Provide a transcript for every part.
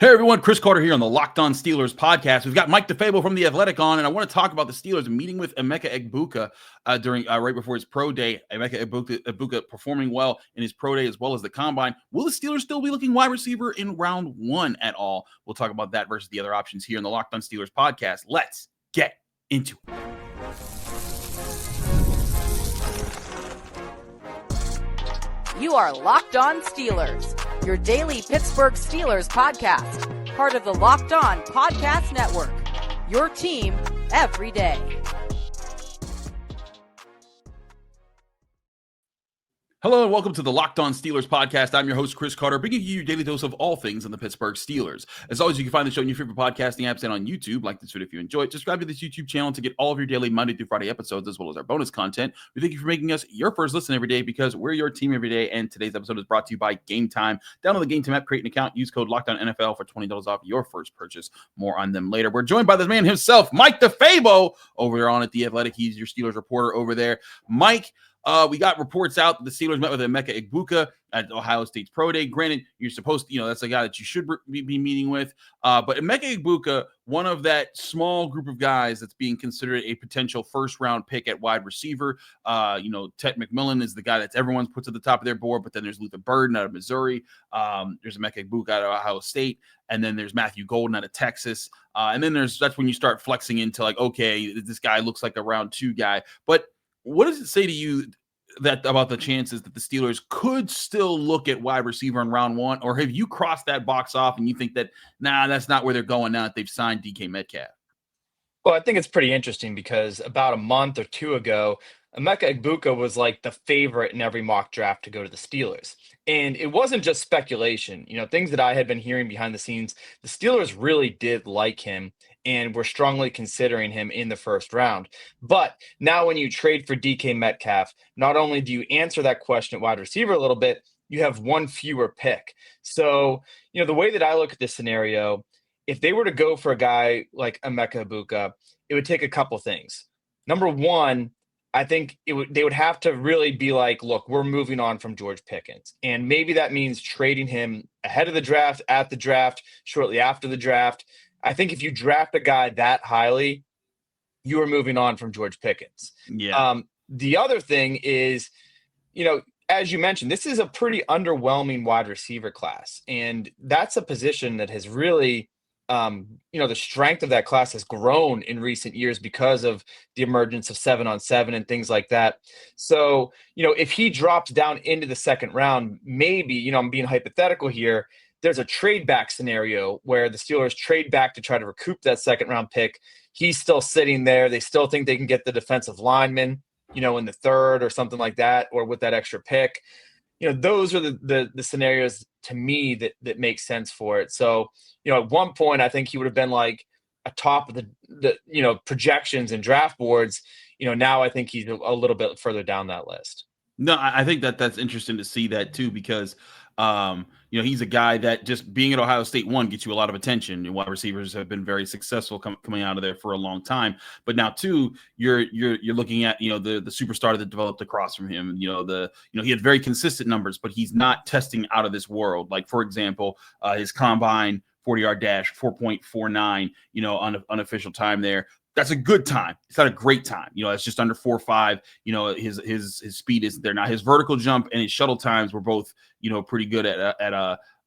Hey everyone, Chris Carter here on the Locked On Steelers podcast. We've got Mike DeFabo from The Athletic on, and I want to talk about the Steelers meeting with Emeka Egbuka during right before his pro day. Emeka Egbuka performing well in his pro day as well as the combine. Will the Steelers still be looking wide receiver in round one at all? We'll talk about that versus the other options here in the Locked On Steelers podcast. Let's get into it. You are Locked On Steelers, your daily Pittsburgh Steelers podcast, part of the Locked On Podcast Network, your team every day. Hello and welcome to the Locked On Steelers podcast. I'm your host, Chris Carter, bringing you your daily dose of all things on the Pittsburgh Steelers. As always, you can find the show in your favorite podcasting apps and on YouTube. Like this video if you enjoy it. Subscribe to this YouTube channel to get all of your daily Monday through Friday episodes, as well as our bonus content. We thank you for making us your first listen every day because we're your team every day. And today's episode is brought to you by Game Time. Download the Game Time app, create an account, use code LOCKEDONNFL for $20 off your first purchase. More on them later. We're joined by this man himself, Mike DeFabo, over there on at The Athletic. He's your Steelers reporter over there. Mike, we got reports out that the Steelers met with Emeka Egbuka at Ohio State's Pro Day. Granted, you're supposed to, that's a guy that you should be meeting with. But Emeka Egbuka, one of that small group of guys that's being considered a potential first-round pick at wide receiver. Ted McMillan is the guy that everyone's put to the top of their board, but then there's Luther Burden out of Missouri. There's Emeka Egbuka out of Ohio State. And then there's Matthew Golden out of Texas. And then that's when you start flexing into like, okay, this guy looks like a round two guy. But what does it say to you that about the chances that the Steelers could still look at wide receiver in round one? Or have you crossed that box off and you think that, that's not where they're going now that they've signed DK Metcalf? Well, I think it's pretty interesting because about a month or two ago, Emeka Egbuka was like the favorite in every mock draft to go to the Steelers. And it wasn't just speculation, things that I had been hearing behind the scenes. The Steelers really did like him and were strongly considering him in the first round. But now when you trade for DK Metcalf, not only do you answer that question at wide receiver a little bit, you have one fewer pick. So, the way that I look at this scenario, if they were to go for a guy like Emeka Egbuka, it would take a couple things. Number one, I think they would have to really be like, look, we're moving on from George Pickens. And maybe that means trading him ahead of the draft, at the draft, shortly after the draft. I think if you draft a guy that highly, you are moving on from George Pickens. Yeah. The other thing is, as you mentioned, this is a pretty underwhelming wide receiver class. And that's a position that has really, the strength of that class has grown in recent years because of the emergence of 7-on-7 and things like that. So, if he drops down into the second round, maybe, I'm being hypothetical here, there's a trade back scenario where the Steelers trade back to try to recoup that second round pick. He's still sitting there. They still think they can get the defensive lineman, in the third or something like that, or with that extra pick. Those are the scenarios to me that make sense for it. So, at one point, I think he would have been like a top of the projections and draft boards. Now I think he's a little bit further down that list. No, I think that's interesting to see that too, because he's a guy that just being at Ohio State, one, gets you a lot of attention. And wide receivers have been very successful coming out of there for a long time. But now, two, you're looking at the superstar that developed across from him. He had very consistent numbers, but he's not testing out of this world. Like, for example, his combine 40-yard dash 4.49, unofficial time there. That's a good time. It's not a great time. It's just under 4.5. His speed is there. Now his vertical jump and his shuttle times were both, pretty good at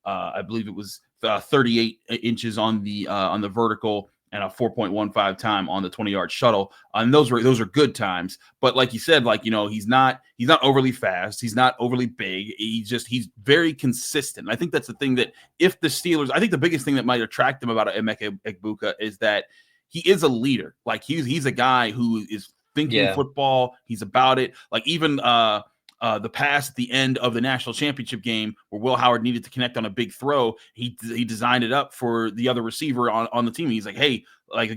I believe it was 38 inches on the vertical and a 4.15 time on the 20-yard shuttle. And those are good times. But like you said, he's not overly fast. He's not overly big. He's very consistent. And I think that's the thing that if the Steelers, I think the biggest thing that might attract them about Emeka Egbuka is that he is a leader. Like he's a guy who is thinking football. He's about it. Like even the pass at the end of the national championship game where Will Howard needed to connect on a big throw, he designed it up for the other receiver on the team. He's like, hey,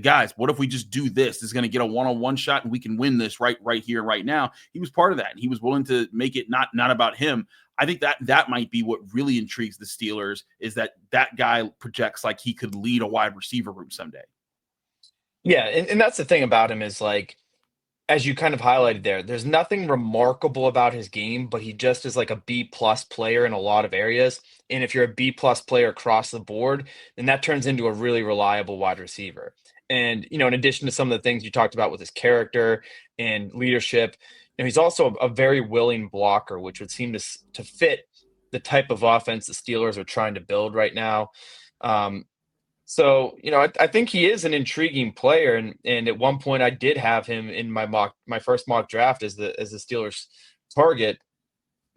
guys, what if we just do this? This is going to get a one-on-one shot and we can win this right here, right now. He was part of that. And he was willing to make it not about him. I think that might be what really intrigues the Steelers is that guy projects like he could lead a wide receiver room someday. Yeah, and that's the thing about him is like as you kind of highlighted there, there's nothing remarkable about his game, but he just is like a B plus player in a lot of areas. And if you're a B plus player across the board, then that turns into a really reliable wide receiver. And, in addition to some of the things you talked about with his character and leadership, he's also a very willing blocker, which would seem to fit the type of offense the Steelers are trying to build right now. So, I think he is an intriguing player, and at one point I did have him in my first mock draft as the Steelers target.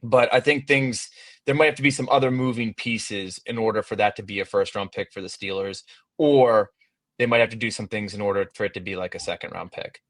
But I think there might have to be some other moving pieces in order for that to be a first round pick for the Steelers, or they might have to do some things in order for it to be like a second round pick.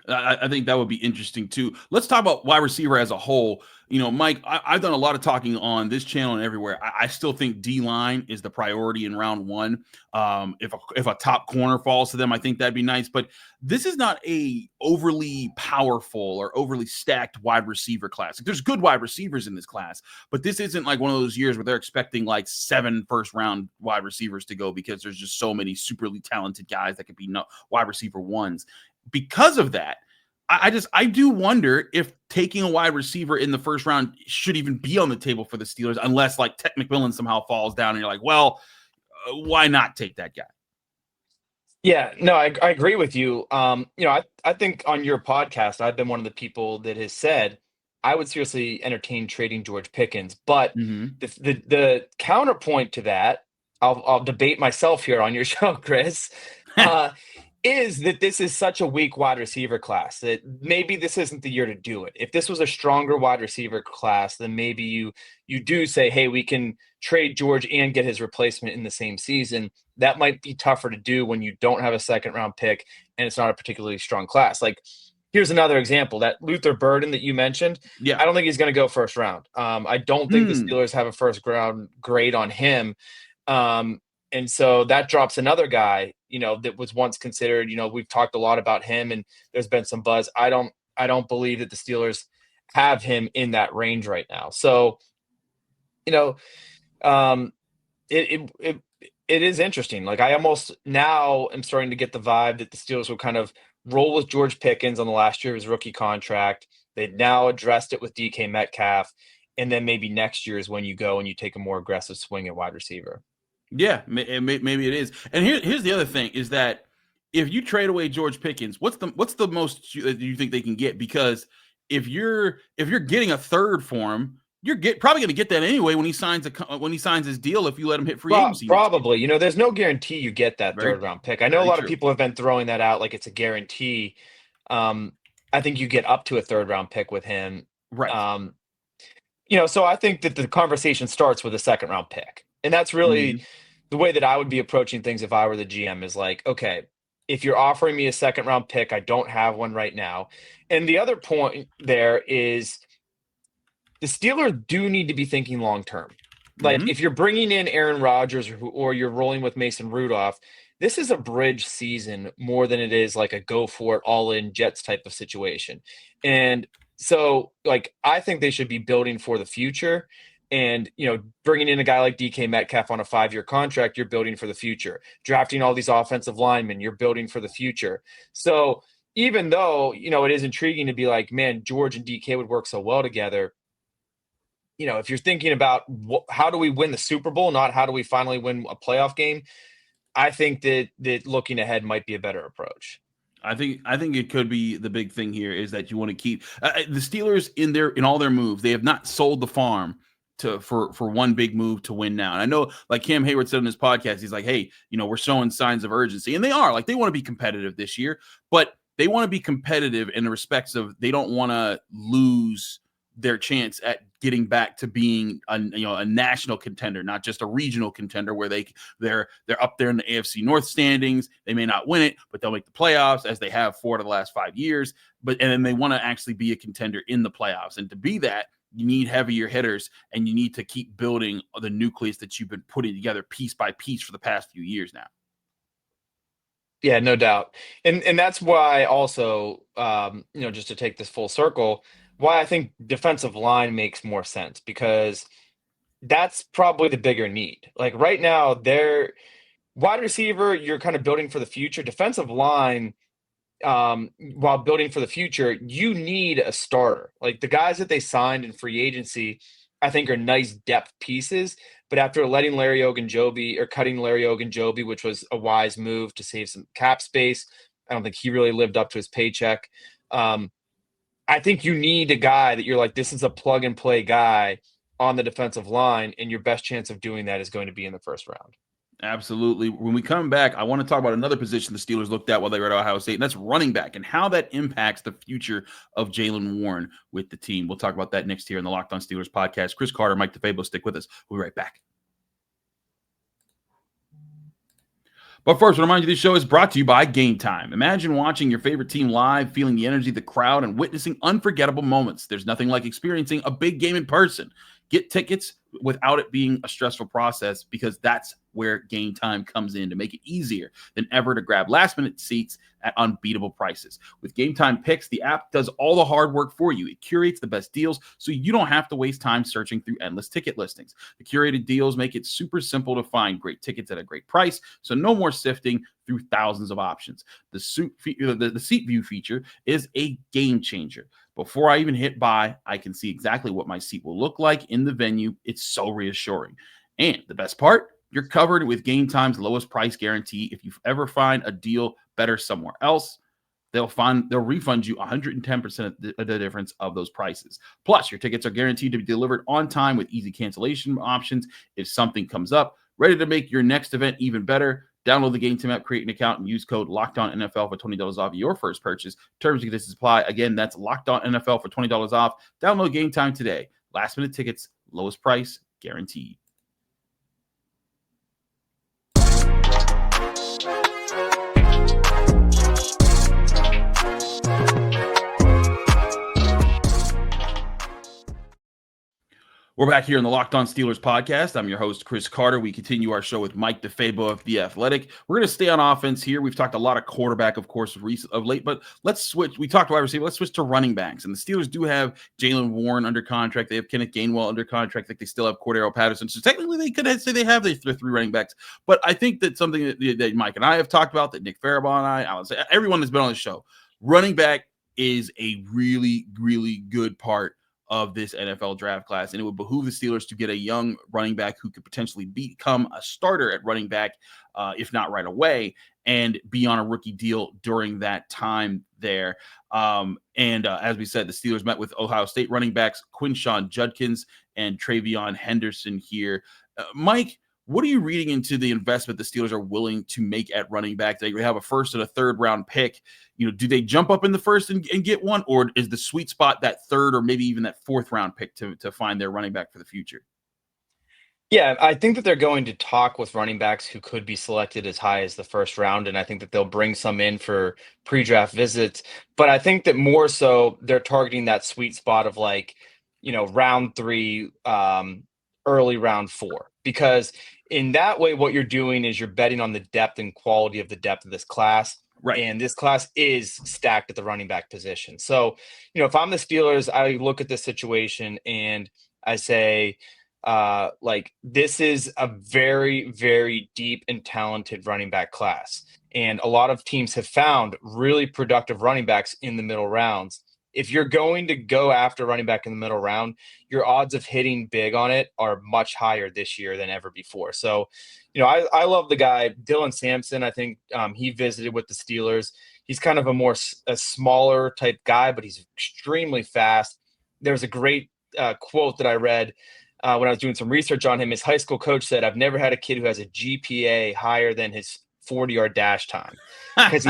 I think that would be interesting too. Let's talk about wide receiver as a whole. Mike, I've done a lot of talking on this channel and everywhere. I still think D-line is the priority in round one. If a top corner falls to them, I think that'd be nice. But this is not a overly powerful or overly stacked wide receiver class. There's good wide receivers in this class, but this isn't like one of those years where they're expecting like 7 first-round wide receivers to go because there's just so many superly talented guys that could be wide receiver ones. Because of that, I do wonder if taking a wide receiver in the first round should even be on the table for the Steelers, unless like Tech McMillan somehow falls down and you're like, well, why not take that guy? Yeah, no, I agree with you. I think on your podcast, I've been one of the people that has said I would seriously entertain trading George Pickens. But the counterpoint to that, I'll debate myself here on your show, Chris. Is that this is such a weak wide receiver class that maybe this isn't the year to do it. If this was a stronger wide receiver class, then maybe you do say, hey, we can trade George and get his replacement in the same season. That might be tougher to do when you don't have a second round pick and it's not a particularly strong class. Like, here's another example, that Luther Burden that you mentioned. Yeah, I don't think he's going to go first round. I don't think the Steelers have a first round grade on him. And so that drops another guy, that was once considered, we've talked a lot about him and there's been some buzz. I don't believe that the Steelers have him in that range right now. So, it is interesting. Like, I almost now am starting to get the vibe that the Steelers will kind of roll with George Pickens on the last year of his rookie contract. They've now addressed it with DK Metcalf. And then maybe next year is when you go and you take a more aggressive swing at wide receiver. Yeah, maybe it is. And here's the other thing is that if you trade away George Pickens, what's the most you think they can get? Because if you're getting a third for him, you're probably going to get that anyway when he signs his deal. If you let him hit free agency, probably. There's no guarantee you get that third round pick. I know a lot of people have been throwing that out like it's a guarantee. I think you get up to a third round pick with him, right? So I think that the conversation starts with a second round pick. And that's really the way that I would be approaching things if I were the GM is like, okay, if you're offering me a second round pick, I don't have one right now. And the other point there is the Steelers do need to be thinking long term. Like, if you're bringing in Aaron Rodgers or you're rolling with Mason Rudolph, this is a bridge season more than it is like a go for it all in Jets type of situation. And so, like, I think they should be building for the future. And, bringing in a guy like DK Metcalf on a 5-year contract, you're building for the future. Drafting all these offensive linemen, you're building for the future. So even though, it is intriguing to be like, man, George and DK would work so well together. If you're thinking about how do we win the Super Bowl, not how do we finally win a playoff game, I think that looking ahead might be a better approach. I think it could be the big thing here is that you want to keep the Steelers in all their moves. They have not sold the farm for one big move to win now. And I know, like Cam Hayward said in his podcast, he's like, hey, we're showing signs of urgency. And they are. Like, they want to be competitive this year, but they want to be competitive in the respects of they don't want to lose their chance at getting back to being a national contender, not just a regional contender where they're up there in the AFC North standings. They may not win it, but they'll make the playoffs as they have for the last 5 years. And then they want to actually be a contender in the playoffs. And to be that, you need heavier hitters, and you need to keep building the nucleus that you've been putting together piece by piece for the past few years now. Yeah, no doubt. And that's why also, just to take this full circle, why I think defensive line makes more sense, because that's probably the bigger need. Like, right now, they're wide receiver, you're kind of building for the future. Defensive line, while building for the future, you need a starter. Like the guys that they signed in free agency, I think are nice depth pieces. But after letting Larry Ogunjobi or cutting Larry Ogunjobi, which was a wise move to save some cap space, I don't think he really lived up to his paycheck. I think you need a guy that you're like, this is a plug and play guy on the defensive line, and your best chance of doing that is going to be in the first round. Absolutely. When we come back, I want to talk about another position the Steelers looked at while they were at Ohio State, and that's running back and how that impacts the future of Jaylen Warren with the team. We'll talk about that next here in the Locked On Steelers podcast. Chris Carter, Mike DeFabo, stick with us. We'll be right back. But first, I remind you this show is brought to you by Game Time. Imagine watching your favorite team live, feeling the energy of the crowd, and witnessing unforgettable moments. There's nothing like experiencing a big game in person. Get tickets without it being a stressful process, because that's where Game Time comes in to make it easier than ever to grab last-minute seats at unbeatable prices. With Game Time Picks, the app does all the hard work for you. It curates the best deals so you don't have to waste time searching through endless ticket listings. The curated deals make it super simple to find great tickets at a great price, so no more sifting through thousands of options. The seat view feature is a game changer. Before I even hit buy, I can see exactly what my seat will look like in the venue. It's so reassuring. And the best part, you're covered with Game Time's lowest price guarantee. If you ever find a deal better somewhere else, they'll refund you 110% of the difference of those prices. Plus, your tickets are guaranteed to be delivered on time with easy cancellation options if something comes up. Ready to make your next event even better? Download the Game Time app, create an account, and use code LOCKEDONNFL for $20 off your first purchase. Terms and conditions apply. Again, that's LOCKEDONNFL for $20 off. Download Game Time today. Last minute tickets, lowest price, guaranteed. We're back here in the Locked On Steelers podcast. I'm your host, Chris Carter. We continue our show with Mike DeFabo of The Athletic. We're going to stay on offense here. We've talked a lot of quarterback, of course, of late, but let's switch. We talked wide receiver. Let's switch to running backs. And the Steelers do have Jaylen Warren under contract. They have Kenneth Gainwell under contract. I think they still have Cordero Patterson. So technically, they could say they have their three running backs. But I think that something that Mike and I have talked about, that Nick Farabaugh and I would say everyone that's been on the show, running back is a really, really good part of this NFL draft class, and it would behoove the Steelers to get a young running back who could potentially become a starter at running back, if not right away, and be on a rookie deal during that time there. As we said, the Steelers met with Ohio State running backs Quinshawn Judkins and Travion Henderson here. Mike, what are you reading into the investment the Steelers are willing to make at running back? They have a first and a third round pick. Do they jump up in the first and get one, or is the sweet spot that third or maybe even that fourth round pick to find their running back for the future? Yeah, I think that they're going to talk with running backs who could be selected as high as the first round, and I think that they'll bring some in for pre-draft visits. But I think that more so they're targeting that sweet spot of round 3, early round 4, because in that way, what you're doing is you're betting on the depth and quality of the depth of this class. Right. And this class is stacked at the running back position. So, if I'm the Steelers, I look at this situation and I say, this is a very, very deep and talented running back class. And a lot of teams have found really productive running backs in the middle rounds. If you're going to go after running back in the middle round, your odds of hitting big on it are much higher this year than ever before. So, I love the guy, Dylan Sampson. I think he visited with the Steelers. He's kind of a smaller type guy, but he's extremely fast. There's a great quote that I read when I was doing some research on him. His high school coach said, "I've never had a kid who has a GPA higher than his 40-yard dash time," because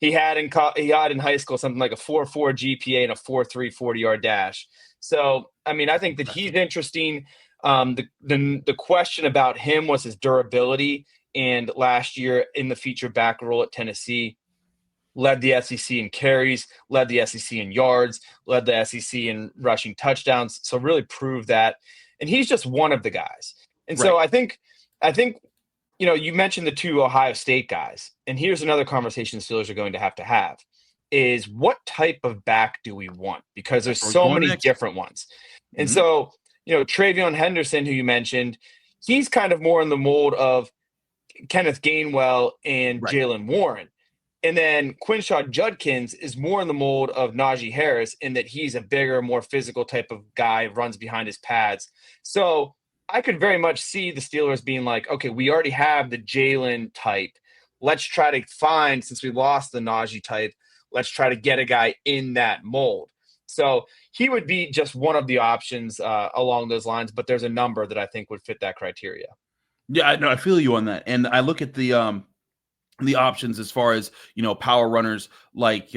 he had in high school something like a 4.4 GPA and a 4.3 40-yard dash. So I think that he's interesting. The question about him was his durability, and last year in the feature back role at Tennessee, led the SEC in carries, led the SEC in yards, led the SEC in rushing touchdowns. So really proved that, and he's just one of the guys. And right. So I think. You mentioned the 2 Ohio State guys, and here's another conversation the Steelers are going to have is what type of back do we want? Because there's so many different ones. Mm-hmm. And so, Travion Henderson, who you mentioned, he's kind of more in the mold of Kenneth Gainwell and right. Jaylen Warren. And then Quinshaw Judkins is more in the mold of Najee Harris in that he's a bigger, more physical type of guy, runs behind his pads. So I could very much see the Steelers being like, okay, we already have the Jaylen type. Let's try to find, since we lost the Najee type, let's try to get a guy in that mold. So he would be just one of the options along those lines, but there's a number that I think would fit that criteria. Yeah, I know. I feel you on that. And I look at the options as far as, power runners like,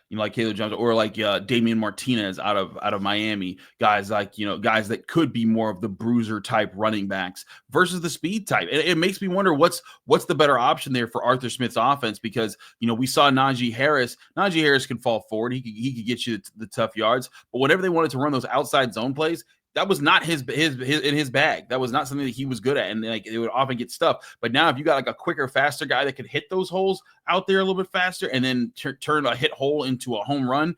like Caleb Johnson or like Damian Martinez out of Miami, guys like, guys that could be more of the bruiser type running backs versus the speed type. It makes me wonder what's the better option there for Arthur Smith's offense, because, we saw Najee Harris can fall forward. He could get you the tough yards, but whenever they wanted to run those outside zone plays, that was not his in his bag. That was not something that he was good at, and like it would often get stuffed. But now, if you got like a quicker, faster guy that could hit those holes out there a little bit faster, and then turn a hit hole into a home run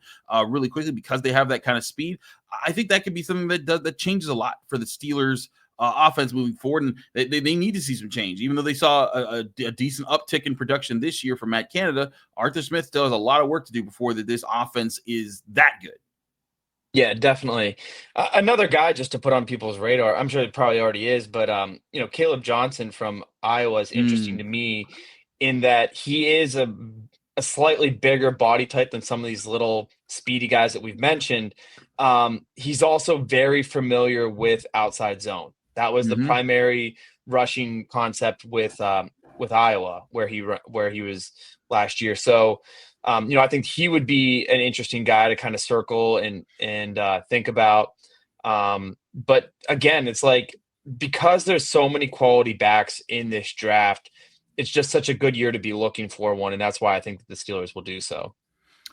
really quickly because they have that kind of speed, I think that could be something that changes a lot for the Steelers' offense moving forward. And they need to see some change, even though they saw a decent uptick in production this year from Matt Canada. Arthur Smith still has a lot of work to do before this offense is that good. Yeah, definitely. Another guy just to put on people's radar, I'm sure it probably already is, but Caleb Johnson from Iowa is interesting to me in that he is a slightly bigger body type than some of these little speedy guys that we've mentioned. He's also very familiar with outside zone. That was the primary rushing concept with Iowa, where he was last year. So I think he would be an interesting guy to kind of circle and think about. But again, it's like, because there's so many quality backs in this draft, it's just such a good year to be looking for one. And that's why I think that the Steelers will do so.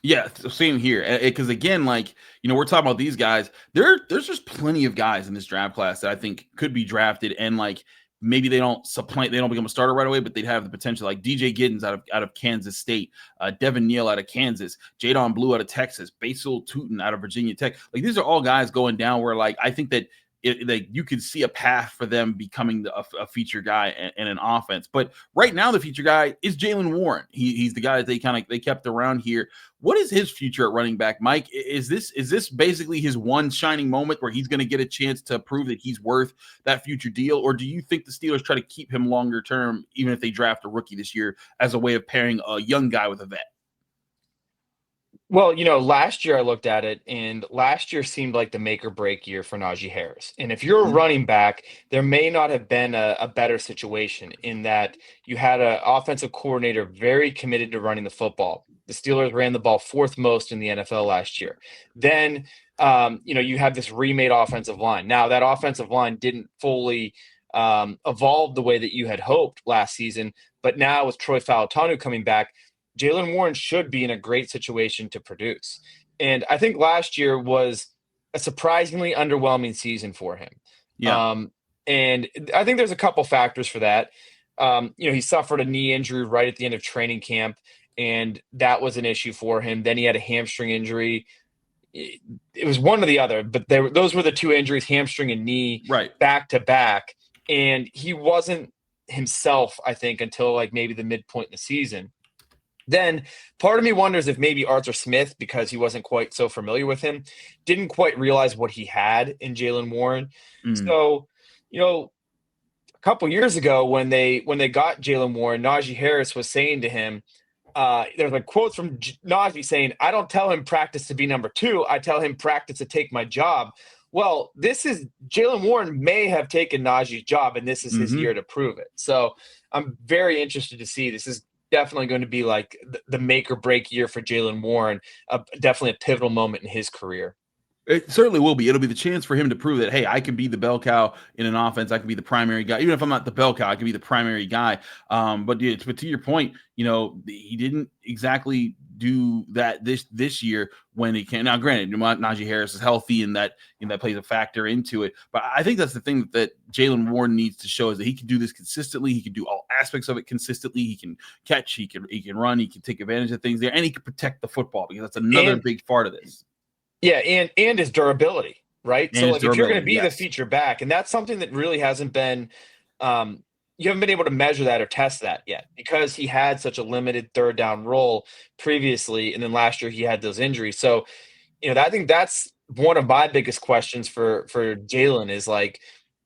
Yeah, same here. Because again, like, we're talking about these guys. There's just plenty of guys in this draft class that I think could be drafted, and like, maybe they don't become a starter right away, but they'd have the potential, like DJ Giddens out of Kansas State, Devin Neal out of Kansas, Jadon Blue out of Texas, Basil Tootin out of Virginia Tech. Like, these are all guys going down where, like, I think that you could see a path for them becoming a feature guy in an offense. But right now, the feature guy is Jaylen Warren. He's the guy that they kept around here. What is his future at running back, Mike? Is this basically his one shining moment where he's going to get a chance to prove that he's worth that future deal? Or do you think the Steelers try to keep him longer term, even if they draft a rookie this year, as a way of pairing a young guy with a vet? Well, last year I looked at it, and last year seemed like the make or break year for Najee Harris. And if you're a running back, there may not have been a better situation in that you had an offensive coordinator very committed to running the football. The Steelers ran the ball fourth most in the NFL last year. Then, you have this remade offensive line. Now, that offensive line didn't fully evolve the way that you had hoped last season, but now with Troy Fautanu coming back, Jaylen Warren should be in a great situation to produce. And I think last year was a surprisingly underwhelming season for him. Yeah. And I think there's a couple factors for that. He suffered a knee injury right at the end of training camp, and that was an issue for him. Then he had a hamstring injury. It was one or the other, but those were the two injuries, hamstring and knee, right, back to back. And he wasn't himself, I think, until like maybe the midpoint in the season. Then part of me wonders if maybe Arthur Smith, because he wasn't quite so familiar with him, didn't quite realize what he had in Jaylen Warren. So, a couple years ago when they got Jaylen Warren, Najee Harris was saying to him, there's like quotes from Najee saying, "I don't tell him practice to be number 2. I tell him practice to take my job." Well, Jaylen Warren may have taken Najee's job, and this is his year to prove it. So I'm very interested to see. This is definitely going to be like the make or break year for Jaylen Warren, definitely a pivotal moment in his career. It certainly will be. It'll be the chance for him to prove that, hey, I can be the bell cow in an offense. I can be the primary guy. Even if I'm not the bell cow, I can be the primary guy. But to your point, he didn't exactly do that this year when he can. Now, granted, Najee Harris is healthy, and that plays a factor into it. But I think that's the thing that Jaylen Warren needs to show, is that he can do this consistently. He can do all aspects of it consistently. He can catch. He can run. He can take advantage of things there, and he can protect the football, because that's another big part of this. Yeah, and his durability, right? So, like, if you're going to be the feature back, and that's something that really hasn't been you haven't been able to measure that or test that yet because he had such a limited third down role previously, and then last year he had those injuries. So, I think that's one of my biggest questions for Jaylen is like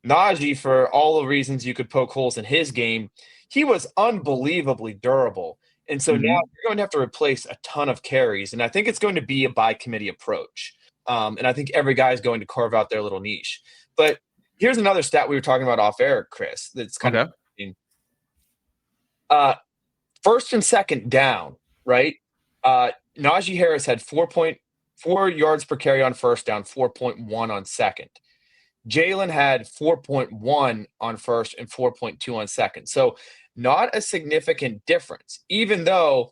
Najee, for all the reasons you could poke holes in his game, he was unbelievably durable. And so now Mhm. you're going to have to replace a ton of carries. And I think it's going to be a by committee approach. And I think every guy is going to carve out their little niche. But here's another stat we were talking about off air, Chris, that's kind of Okay. interesting. First and second down, right? Najee Harris had 4.4 yards per carry on first down, 4.1 on second. Jaylen had 4.1 on first and 4.2 on second. So not a significant difference, even though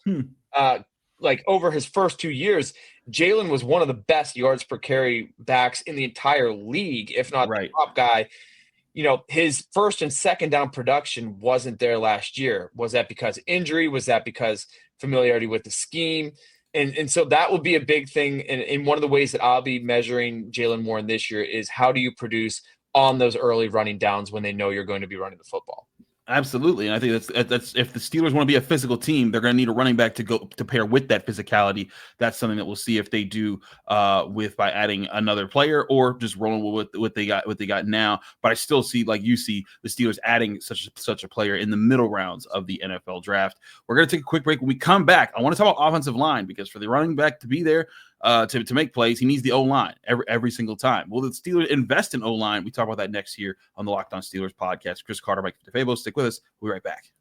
like over his first 2 years, Jaylen was one of the best yards per carry backs in the entire league, if not the Right. top guy. His first and second down production wasn't there last year. Was that because of injury? Was that because familiarity with the scheme? And so that will be a big thing. And one of the ways that I'll be measuring Jaylen Warren this year is how do you produce on those early running downs when they know you're going to be running the football? Absolutely, and I think that's if the Steelers want to be a physical team, they're going to need a running back to go to pair with that physicality. That's something that we'll see if they do with by adding another player or just rolling with what they got now. But I still see, like you see, the Steelers adding such a player in the middle rounds of the NFL draft. We're going to take a quick break. When we come back, I want to talk about offensive line because for the running back to be there to make plays, he needs the O-line every single time. Will the Steelers invest in O-line? We talk about that next year on the Locked On Steelers podcast. Chris Carter, Mike DeFabo, stick with us. We'll be right back.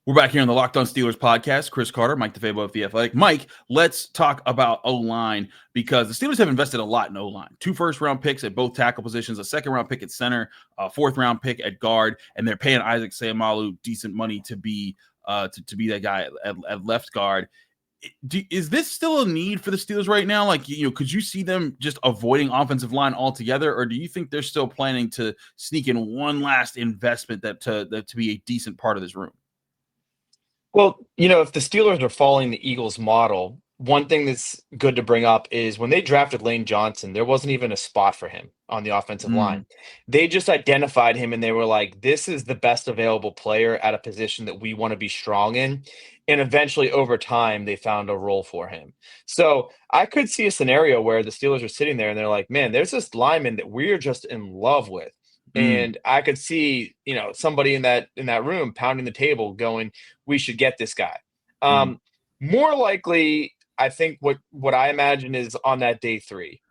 We're back here on the Locked On Steelers podcast. Chris Carter, Mike DeFabo of The Athletic. Mike, let's talk about O-line because the Steelers have invested a lot in O-line. 2 first-round picks at both tackle positions, a second-round pick at center, a 4th-round pick at guard, and they're paying Isaac Seumalo decent money to be that guy at left guard. Is this still a need for the Steelers right now? Like, could you see them just avoiding offensive line altogether, or do you think they're still planning to sneak in one last investment to be a decent part of this room? Well, if the Steelers are following the Eagles model, one thing that's good to bring up is when they drafted Lane Johnson, there wasn't even a spot for him on the offensive line. They just identified him and they were like, this is the best available player at a position that we want to be strong in. And eventually, over time, they found a role for him. So I could see a scenario where the Steelers are sitting there and they're like, man, there's this lineman that we're just in love with. And I could see, somebody in that room pounding the table going, we should get this guy. More likely, I think what I imagine is on that day 3.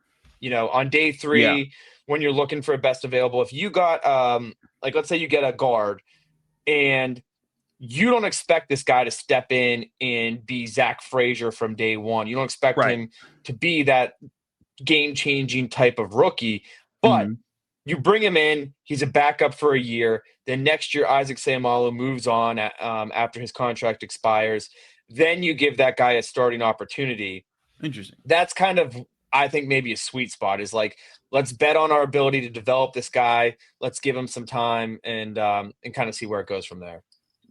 On day 3, when you're looking for a best available, if you got let's say you get a guard and you don't expect this guy to step in and be Zach Frazier from day 1. You don't expect him to be that game-changing type of rookie, but you bring him in, he's a backup for a year. Then next year, Isaac Seumalo moves on after his contract expires. Then you give that guy a starting opportunity. Interesting. That's kind of, I think, maybe a sweet spot is like, let's bet on our ability to develop this guy. Let's give him some time and kind of see where it goes from there.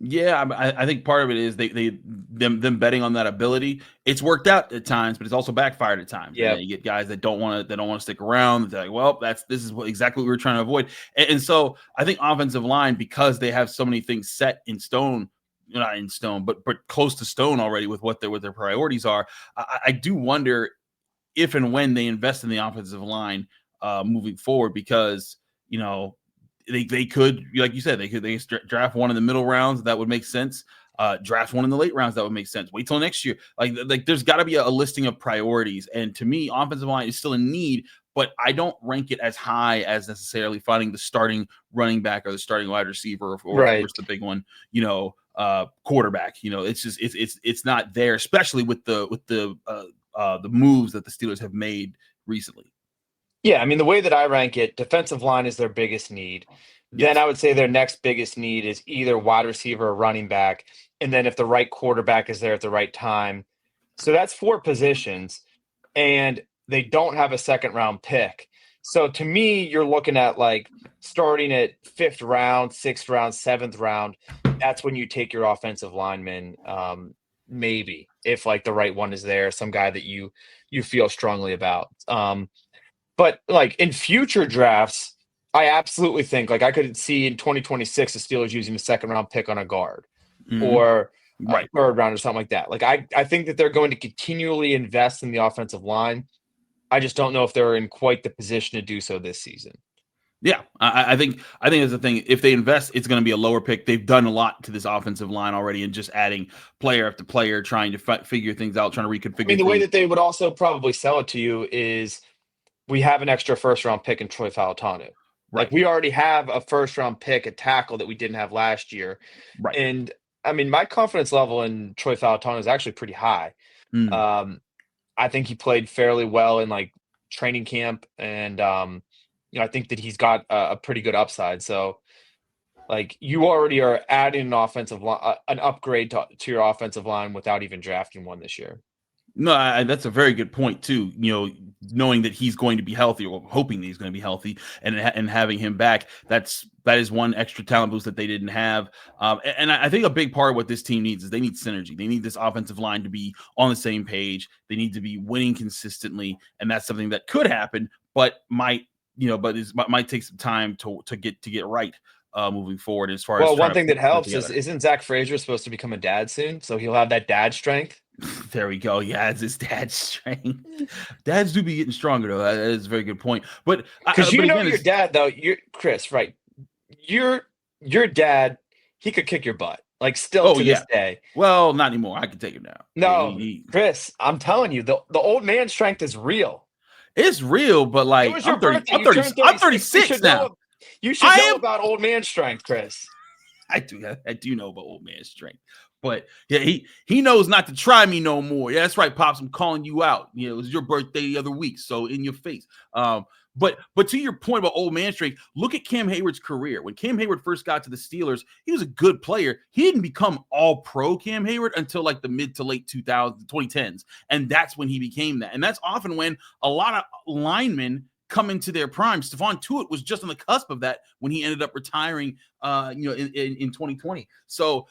Yeah, I think part of it is them betting on that ability. It's worked out at times, but it's also backfired at times. Yeah, you get guys that don't want to stick around. They're like, well, this is exactly what we were trying to avoid. And so I think offensive line, because they have so many things set in stone, not in stone, but close to stone already with what their priorities are. I do wonder if and when they invest in the offensive line moving forward, because they could, like you said, they could draft one in the middle rounds. That would make sense. Draft one in the late rounds. That would make sense. Wait till next year. Like there's got to be a listing of priorities. And to me, offensive line is still a need, but I don't rank it as high as necessarily finding the starting running back or the starting wide receiver or of course the big one, quarterback. It's just it's not there, especially with the moves that the Steelers have made recently. Yeah, I mean, the way that I rank it, defensive line is their biggest need. Then I would say their next biggest need is either wide receiver or running back. And then if the right quarterback is there at the right time. So that's 4 positions. And they don't have a second-round pick. So to me, you're looking at like starting at 5th round, 6th round, 7th round. That's when you take your offensive lineman. Maybe if like the right one is there, some guy that you feel strongly about. But like in future drafts, I absolutely think like I could see in 2026 the Steelers using a 2nd round pick on a guard or a Right. 3rd round or something like that. Like I think that they're going to continually invest in the offensive line. I just don't know if they're in quite the position to do so this season. Yeah, I think that's the thing. If they invest, it's going to be a lower pick. They've done a lot to this offensive line already, and just adding player after player, trying to figure things out, trying to reconfigure. I mean, the way things. that they would also probably sell it to you is we have an extra 1st round pick in Troy Falatanu. Like we already have a 1st round pick at tackle that we didn't have last year. Right. And I mean, my confidence level in Troy Falatanu is actually pretty high. I think he played fairly well in like training camp, and I think that he's got a pretty good upside. So like you already are adding an offensive line, an upgrade to your offensive line without even drafting one this year. No, that's a very good point too. Knowing that he's going to be healthy, or hoping that he's going to be healthy, and having him back, that is one extra talent boost that they didn't have. And I think a big part of what this team needs is they need synergy. They need this offensive line to be on the same page. They need to be winning consistently, and that's something that could happen, but might take some time to get right. Moving forward, as far as one thing that helps is isn't Zach Frazier supposed to become a dad soon? So he'll have that dad strength. There we go. Yeah, it's his dad's strength. Dads do be getting stronger, though. That is a very good point. But because your dad, though, you're Chris, right? Your dad, he could kick your butt, like still to this day. Well, not anymore. I can take him now. No, Chris, I'm telling you, the old man strength is real. It's real, but like I'm 36 now. You should know about old man strength, Chris. I do know about old man strength. But yeah, he knows not to try me no more. Yeah, that's right, Pops. I'm calling you out. It was your birthday the other week, so in your face. But to your point about old man strength, look at Cam Hayward's career. When Cam Hayward first got to the Steelers, he was a good player. He didn't become all pro Cam Hayward until like the mid to late 2010s. And that's when he became that. And that's often when a lot of linemen come into their prime. Stephon Tuitt was just on the cusp of that when he ended up retiring in 2020. So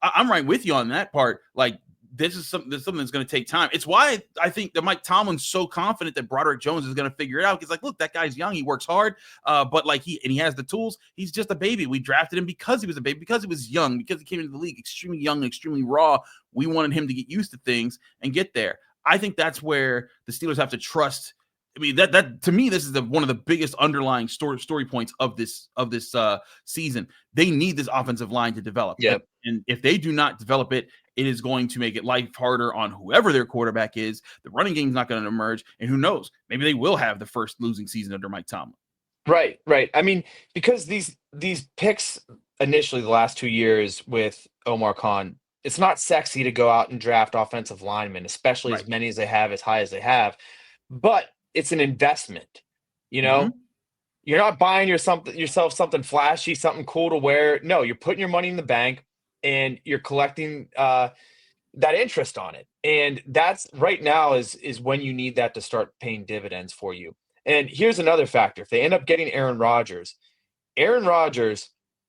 I'm right with you on that part. Like, this is something that's going to take time. It's why I think that Mike Tomlin's so confident that Broderick Jones is going to figure it out. He's like, look, that guy's young. He works hard, but like he has the tools. He's just a baby. We drafted him because he was a baby, because he was young, because he came into the league extremely young and extremely raw. We wanted him to get used to things and get there. I think that's where the Steelers have to trust. I mean, that to me, this is one of the biggest underlying story points of this season. They need this offensive line to develop. Yep. And if they do not develop it, it is going to make it life harder on whoever their quarterback is. The running game is not going to emerge, and who knows? Maybe they will have the first losing season under Mike Tomlin. Right. I mean, because these picks initially the last 2 years with Omar Khan, it's not sexy to go out and draft offensive linemen, especially as many as they have, as high as they have. But it's an investment, You're not buying yourself something flashy, something cool to wear. No, you're putting your money in the bank and you're collecting that interest on it. And that's right now is when you need that to start paying dividends for you. And here's another factor. If they end up getting Aaron Rodgers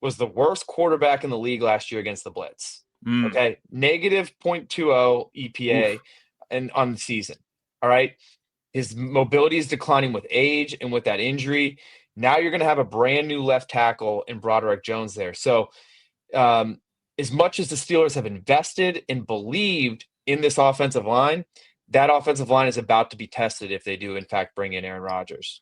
was the worst quarterback in the league last year against the blitz. Okay. -0.20 EPA and on the season. All right. His mobility is declining with age and with that injury. Now you're going to have a brand new left tackle in Broderick Jones there. So as much as the Steelers have invested and believed in this offensive line, that offensive line is about to be tested if they do, in fact, bring in Aaron Rodgers.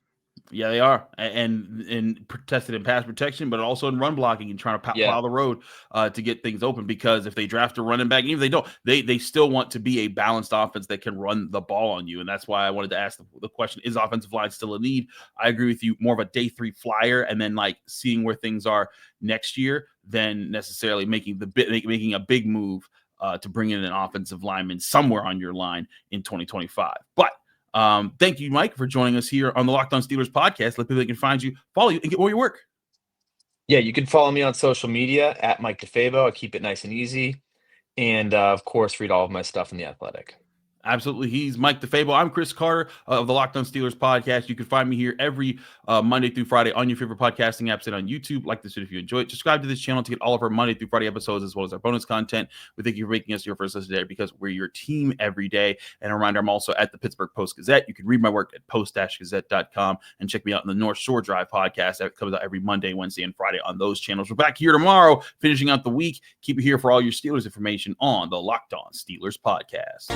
Yeah, they are. And tested in pass protection, but also in run blocking and trying to plow the road to get things open. Because if they draft a running back, even if they don't, they still want to be a balanced offense that can run the ball on you. And that's why I wanted to ask the question, is offensive line still a need? I agree with you, more of a day 3 flyer, and then like seeing where things are next year than necessarily making a big move to bring in an offensive lineman somewhere on your line in 2025. But thank you, Mike, for joining us here on the Locked On Steelers podcast. Let people can find you, follow you, and get more of your work. Yeah, you can follow me on social media at Mike DeFabo. I keep it nice and easy. And of course, read all of my stuff in The Athletic. Absolutely. He's Mike DeFabo. I'm Chris Carter of the Locked On Steelers podcast. You can find me here every Monday through Friday on your favorite podcasting apps and on YouTube. Like this video if you enjoy it. Subscribe to this channel to get all of our Monday through Friday episodes as well as our bonus content. We thank you for making us your first listen today because we're your team every day. And a reminder, I'm also at the Pittsburgh Post-Gazette. You can read my work at post-gazette.com and check me out in the North Shore Drive podcast that comes out every Monday, Wednesday, and Friday on those channels. We're back here tomorrow, finishing out the week. Keep it here for all your Steelers information on the Locked On Steelers podcast.